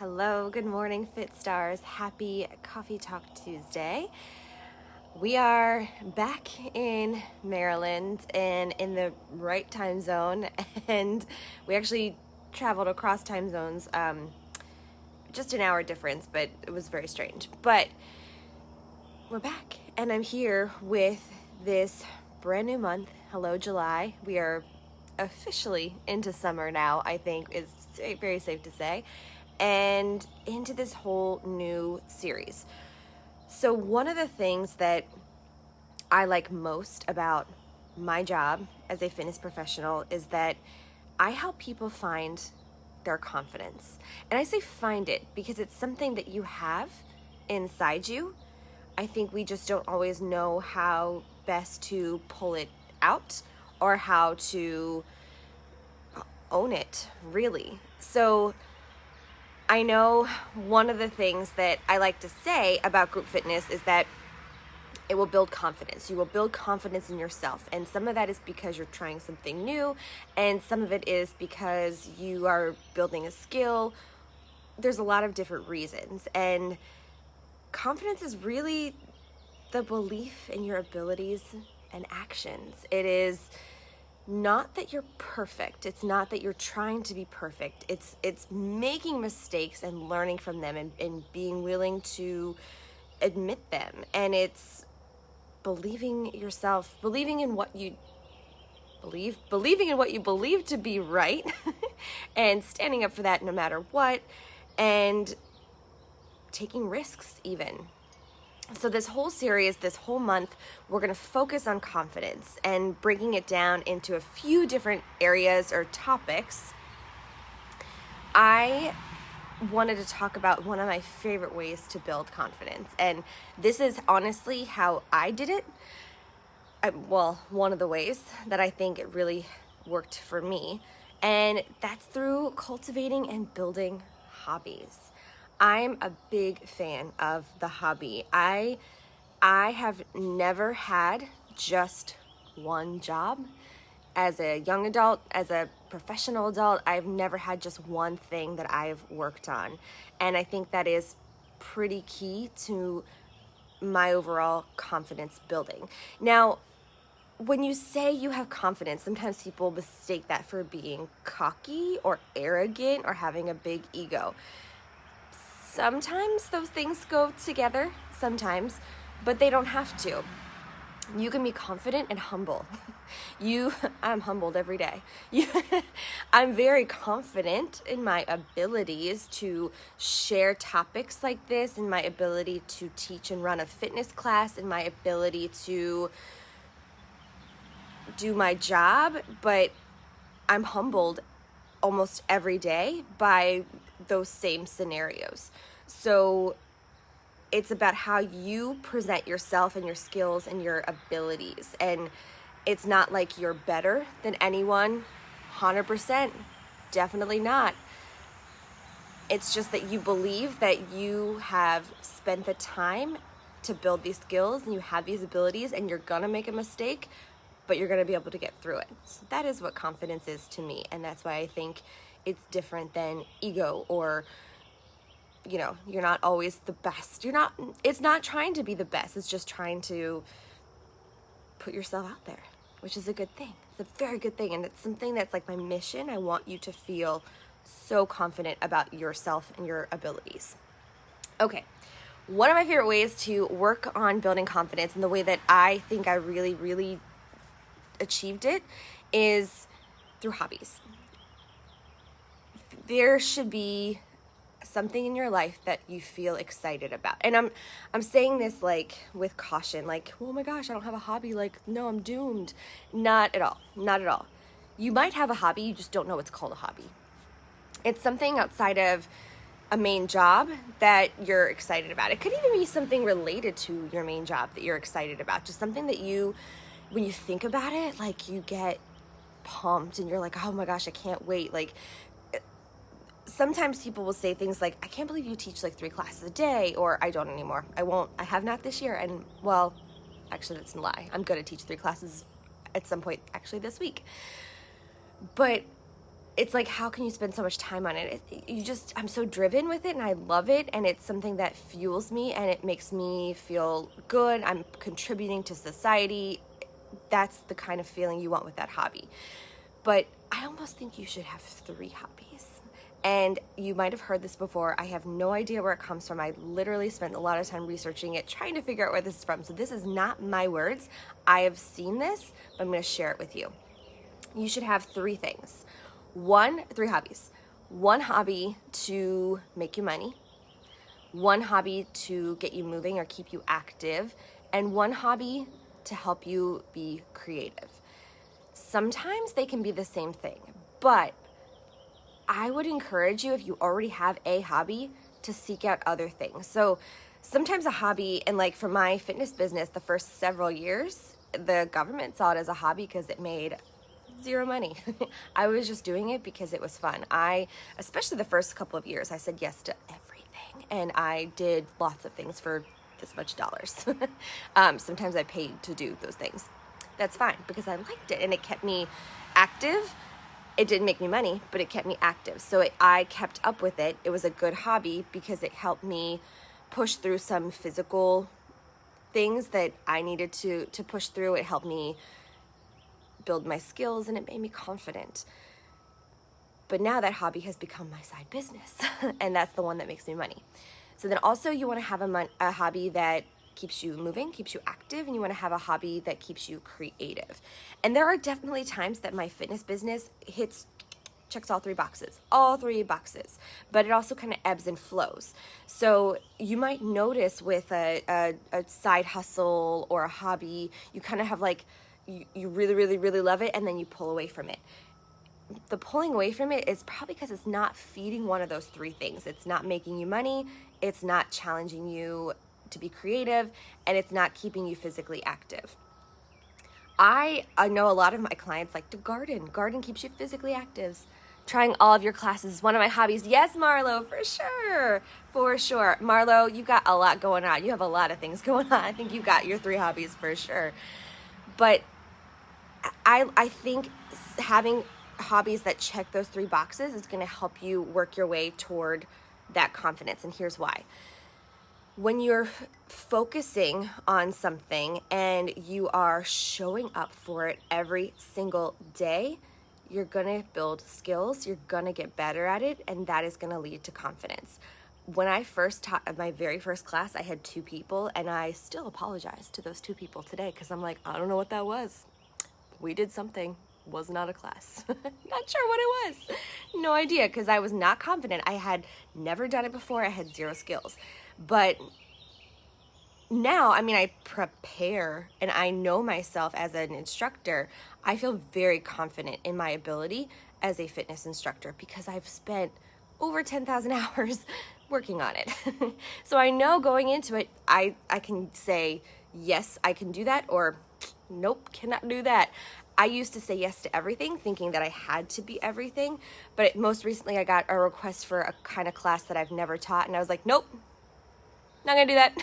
Hello, good morning, Fit Stars. Happy Coffee Talk Tuesday. We are back in Maryland and in the right time zone, and we actually traveled across time zones, just an hour difference, but it was very strange. But we're back, and I'm here with this brand new month. Hello, July. We are officially into summer now, I think is very safe to say, and into this whole new series. So one of the things that I like most about my job as a fitness professional is that I help people find their confidence. And I say find it because it's something that you have inside you. I think we just don't always know how best to pull it out or how to own it, really. So I know one of the things that I like to say about group fitness is that it will build confidence. You will build confidence in yourself. And some of that is because you're trying something new, and some of it is because you are building a skill. There's a lot of different reasons. And confidence is really the belief in your abilities and actions. It is not that you're perfect. It's not that you're trying to be perfect. It's making mistakes and learning from them and being willing to admit them. And it's believing yourself, believing in what you believe to be right and standing up for that no matter what, and taking risks even. So this whole series, this whole month, we're going to focus on confidence and breaking it down into a few different areas or topics. I wanted to talk about one of my favorite ways to build confidence, and this is honestly how I did it. One of the ways that I think it really worked for me, and that's through cultivating and building hobbies. I'm a big fan of the hobby. I have never had just one job. As a young adult, as a professional adult, I've never had just one thing that I've worked on. And I think that is pretty key to my overall confidence building. Now, when you say you have confidence, sometimes people mistake that for being cocky or arrogant or having a big ego. Sometimes those things go together, sometimes, but they don't have to. You can be confident and humble. I'm humbled every day. I'm very confident in my abilities to share topics like this, in my ability to teach and run a fitness class, in my ability to do my job, but I'm humbled almost every day by those same scenarios. So it's about how you present yourself and your skills and your abilities. And it's not like you're better than anyone, 100%, definitely not. It's just that you believe that you have spent the time to build these skills and you have these abilities, and you're gonna make a mistake, but you're gonna be able to get through it. So that is what confidence is to me, and that's why I think it's different than ego or, you're not always the best. It's not trying to be the best. It's just trying to put yourself out there, which is a good thing. It's a very good thing. And it's something that's like my mission. I want you to feel so confident about yourself and your abilities. Okay. One of my favorite ways to work on building confidence, and the way that I think I really, really achieved it, is through hobbies. There should be something in your life that you feel excited about. And I'm saying this like with caution, like, oh my gosh, I don't have a hobby, like, no, I'm doomed. Not at all. Not at all. You might have a hobby, you just don't know it's called a hobby. It's something outside of a main job that you're excited about. It could even be something related to your main job that you're excited about. Just something that when you think about it, like, you get pumped and you're like, oh my gosh, I can't wait. Like, sometimes people will say things like, I can't believe you teach like 3 classes a day, or I don't anymore. I have not this year. And well, actually that's a lie. I'm going to teach 3 classes at some point actually this week. But it's like, how can you spend so much time on it? I'm so driven with it and I love it. And it's something that fuels me and it makes me feel good. I'm contributing to society. That's the kind of feeling you want with that hobby. But I almost think you should have 3 hobbies. And you might have heard this before. I have no idea where it comes from. I literally spent a lot of time researching it, trying to figure out where this is from. So this is not my words. I have seen this, but I'm going to share it with you. You should have 3 things. 3 hobbies. 1 hobby to make you money, 1 hobby to get you moving or keep you active, and 1 hobby to help you be creative. Sometimes they can be the same thing, but I would encourage you, if you already have a hobby, to seek out other things. So sometimes a hobby, and like for my fitness business, the first several years, the government saw it as a hobby because it made 0 money. I was just doing it because it was fun. Especially the first couple of years, I said yes to everything. And I did lots of things for this much dollars. Sometimes I paid to do those things. That's fine because I liked it and it kept me active. It didn't make me money, but it kept me active. So I kept up with it. It was a good hobby because it helped me push through some physical things that I needed to push through. It helped me build my skills and it made me confident. But now that hobby has become my side business and that's the one that makes me money. So then also you want to have a hobby that keeps you moving, keeps you active, and you want to have a hobby that keeps you creative. And there are definitely times that my fitness business checks all 3 boxes, but it also kind of ebbs and flows. So you might notice with a side hustle or a hobby, you kind of have like, you really, really, really love it, and then you pull away from it. The pulling away from it is probably because it's not feeding one of those 3 things. It's not making you money, it's not challenging you to be creative, and it's not keeping you physically active. I know a lot of my clients like to garden. Garden keeps you physically active. Trying all of your classes is one of my hobbies. Yes, Marlo, for sure. For sure. Marlo, you got a lot going on. You have a lot of things going on. I think you got your 3 hobbies for sure. But I think having hobbies that check those 3 boxes is going to help you work your way toward that confidence. And here's why. When you're focusing on something and you are showing up for it every single day, you're going to build skills, you're going to get better at it, and that is going to lead to confidence. When I first taught my very first class, I had 2 people, and I still apologize to those 2 people today because I'm like, I don't know what that was. We did something. Was not a class. Not sure what it was. No idea, because I was not confident. I had never done it before. I had 0 skills. But now, I prepare and I know myself as an instructor. I feel very confident in my ability as a fitness instructor because I've spent over 10,000 hours working on it. So I know going into it, I can say, yes, I can do that, or nope, cannot do that. I used to say yes to everything, thinking that I had to be everything. But most recently, I got a request for a kind of class that I've never taught. And I was like, nope, not going to do that.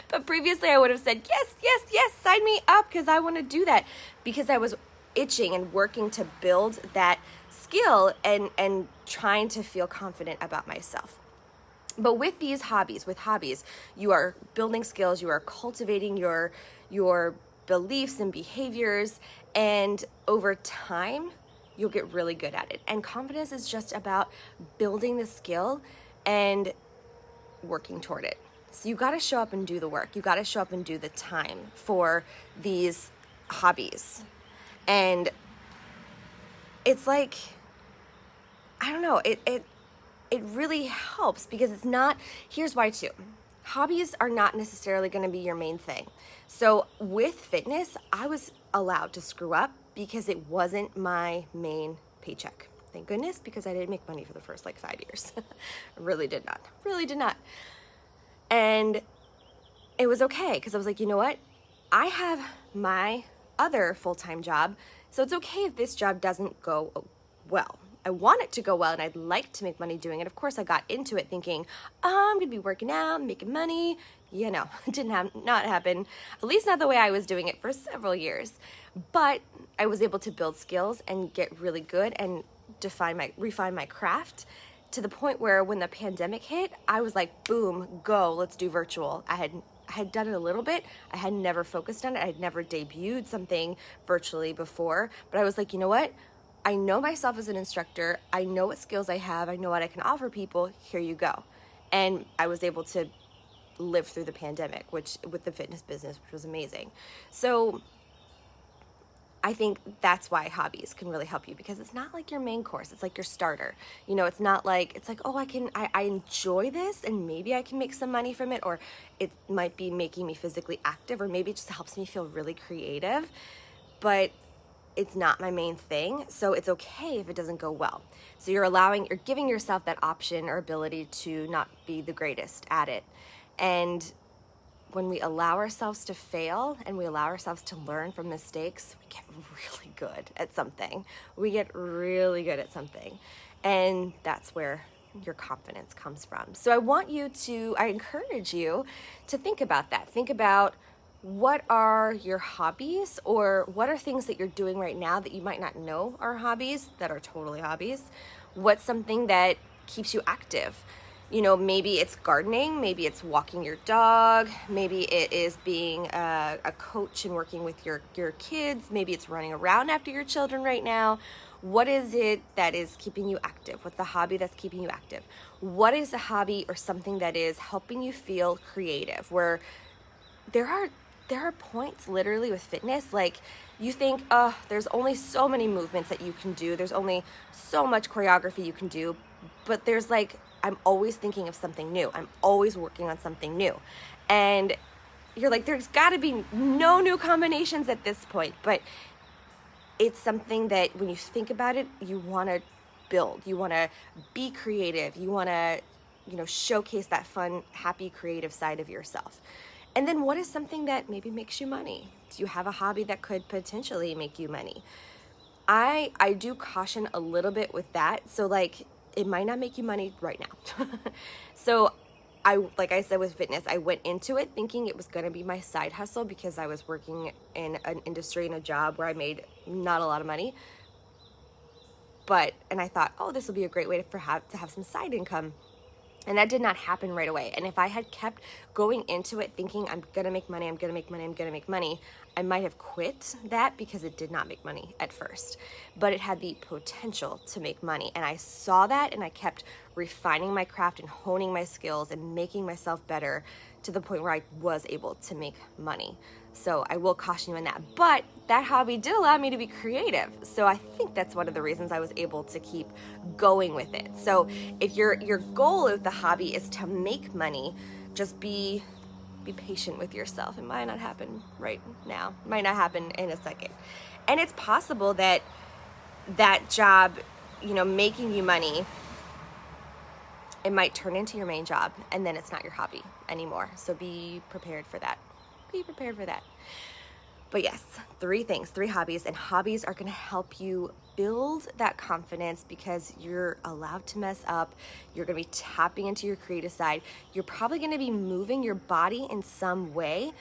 But previously, I would have said, yes, yes, yes, sign me up because I want to do that. Because I was itching and working to build that skill and trying to feel confident about myself. But with hobbies, you are building skills, you are cultivating your beliefs and behaviors, and over time, you'll get really good at it. And confidence is just about building the skill and working toward it. So you got to show up and do the work. You got to show up and do the time for these hobbies. And it's like, I don't know, it really helps because it's not, here's why too. Hobbies are not necessarily going to be your main thing. So with fitness, I was allowed to screw up because it wasn't my main paycheck. Thank goodness, because I didn't make money for the first 5 years. I really did not. And it was okay because I was like, you know what? I have my other full-time job, so it's okay if this job doesn't go well. I want it to go well and I'd like to make money doing it. Of course, I got into it thinking, I'm going to be working out, making money. It not happen, at least not the way I was doing it for several years. But I was able to build skills and get really good and refine my craft to the point where when the pandemic hit, I was like, boom, go, let's do virtual. I had done it a little bit. I had never focused on it. I had never debuted something virtually before, but I was like, you know what? I know myself as an instructor. I know what skills I have. I know what I can offer people. Here you go. And I was able to live through the pandemic, with the fitness business, which was amazing. So I think that's why Hobbies can really help you, because it's not like your main course. It's like your starter. You know, it's not like, it's like, oh, I enjoy this and maybe I can make some money from it, or it might be making me physically active, or maybe it just helps me feel really creative, but it's not my main thing. So it's okay if it doesn't go well. So you're giving yourself that option or ability to not be the greatest at it. And when we allow ourselves to fail and we allow ourselves to learn from mistakes, we get really good at something. We get really good at something. And that's where your confidence comes from. So I encourage you to think about that. Think about, what are your hobbies, or what are things that you're doing right now that you might not know are hobbies, that are totally hobbies? What's something that keeps you active? You know, maybe it's gardening, maybe it's walking your dog, maybe it is being a coach and working with your kids, maybe it's running around after your children right now. What is it that is keeping you active? What's the hobby that's keeping you active? What is a hobby or something that is helping you feel creative? Where there are points literally with fitness, like you think, oh, there's only so many movements that you can do. There's only so much choreography you can do. But there's like, I'm always thinking of something new. I'm always working on something new. And you're like, there's got to be no new combinations at this point. But it's something that when you think about it, you want to build. You want to be creative. You want to, showcase that fun, happy, creative side of yourself. And then what is something that maybe makes you money? Do you have a hobby that could potentially make you money? I do caution a little bit with that. So like, it might not make you money right now. So like I said, with fitness, I went into it thinking it was going to be my side hustle, because I was working in an industry, in a job where I made not a lot of money. And I thought, oh, this will be a great way to have some side income. And that did not happen right away. And if I had kept going into it thinking, I'm going to make money, I'm going to make money, I'm going to make money, I might have quit that, because it did not make money at first. But it had the potential to make money. And I saw that, and I kept refining my craft and honing my skills and making myself better to the point where I was able to make money. So I will caution you in that. But that hobby did allow me to be creative. So I think that's one of the reasons I was able to keep going with it. So if your goal with the hobby is to make money, just be patient with yourself. It might not happen right now. It might not happen in a second. And it's possible that job, making you money, it might turn into your main job, and then it's not your hobby anymore. So be prepared for that. But yes, 3 hobbies, and hobbies are going to help you build that confidence, because you're allowed to mess up. You're going to be tapping into your creative side. You're probably going to be moving your body in some way,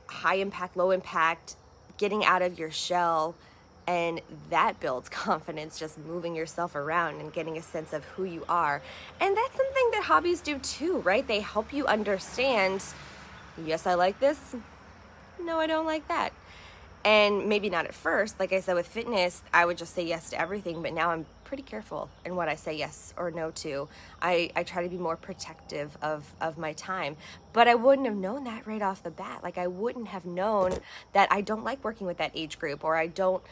high impact, low impact, getting out of your shell. And that builds confidence, just moving yourself around and getting a sense of who you are. And that's something that hobbies do too, right? They help you understand, yes, I like this. No, I don't like that. And maybe not at first. Like I said, with fitness, I would just say yes to everything. But now I'm pretty careful in what I say yes or no to. I try to be more protective of my time. But I wouldn't have known that right off the bat. Like, I wouldn't have known that I don't like working with that age group, or I don't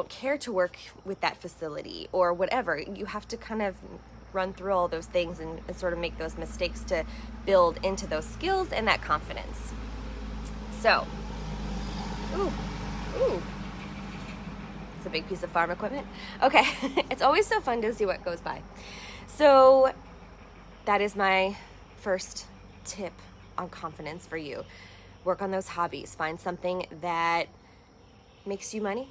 care to work with that facility, or whatever. You have to kind of run through all those things and sort of make those mistakes to build into those skills and that confidence. So, ooh, it's a big piece of farm equipment. Okay, it's always so fun to see what goes by. So that is my first tip on confidence for you. Work on those hobbies. Find something that makes you money,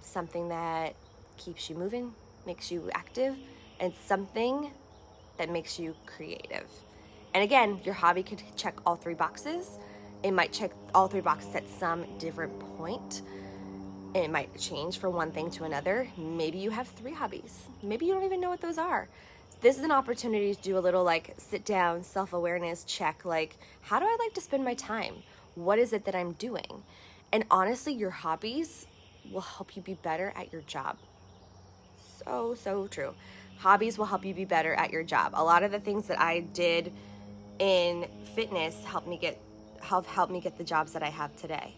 something that keeps you moving, makes you active, and something that makes you creative. And again, your hobby could check all 3 boxes. It might check all 3 boxes at some different point, It might change from one thing to another. Maybe you have 3 hobbies. Maybe you don't even know what those are. This is an opportunity to do a little like sit down, self-awareness check, like how do I like to spend my time? What is it that I'm doing? And honestly, your hobbies will help you be better at your job. So true. Hobbies will help you be better at your job. A lot of the things that I did in fitness helped me get the jobs that I have today.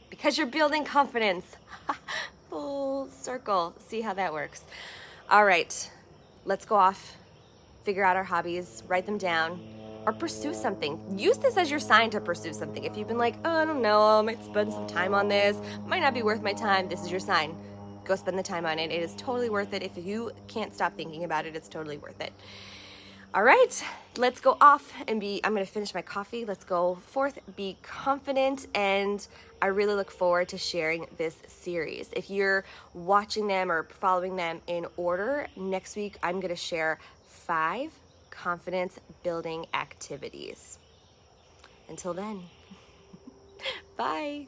Because you're building confidence. Full circle. See how that works. All right, let's go off, figure out our hobbies, write them down, or pursue something. Use this as your sign to pursue something. If you've been like, oh, I don't know, I might spend some time on this, might not be worth my time, this is your sign. Go spend the time on it. It is totally worth it. If you can't stop thinking about it, it's totally worth it. All right, let's go off and I'm going to finish my coffee. Let's go forth, be confident, and I really look forward to sharing this series. If you're watching them or following them in order, next week I'm going to share 5 confidence building activities. Until then, bye.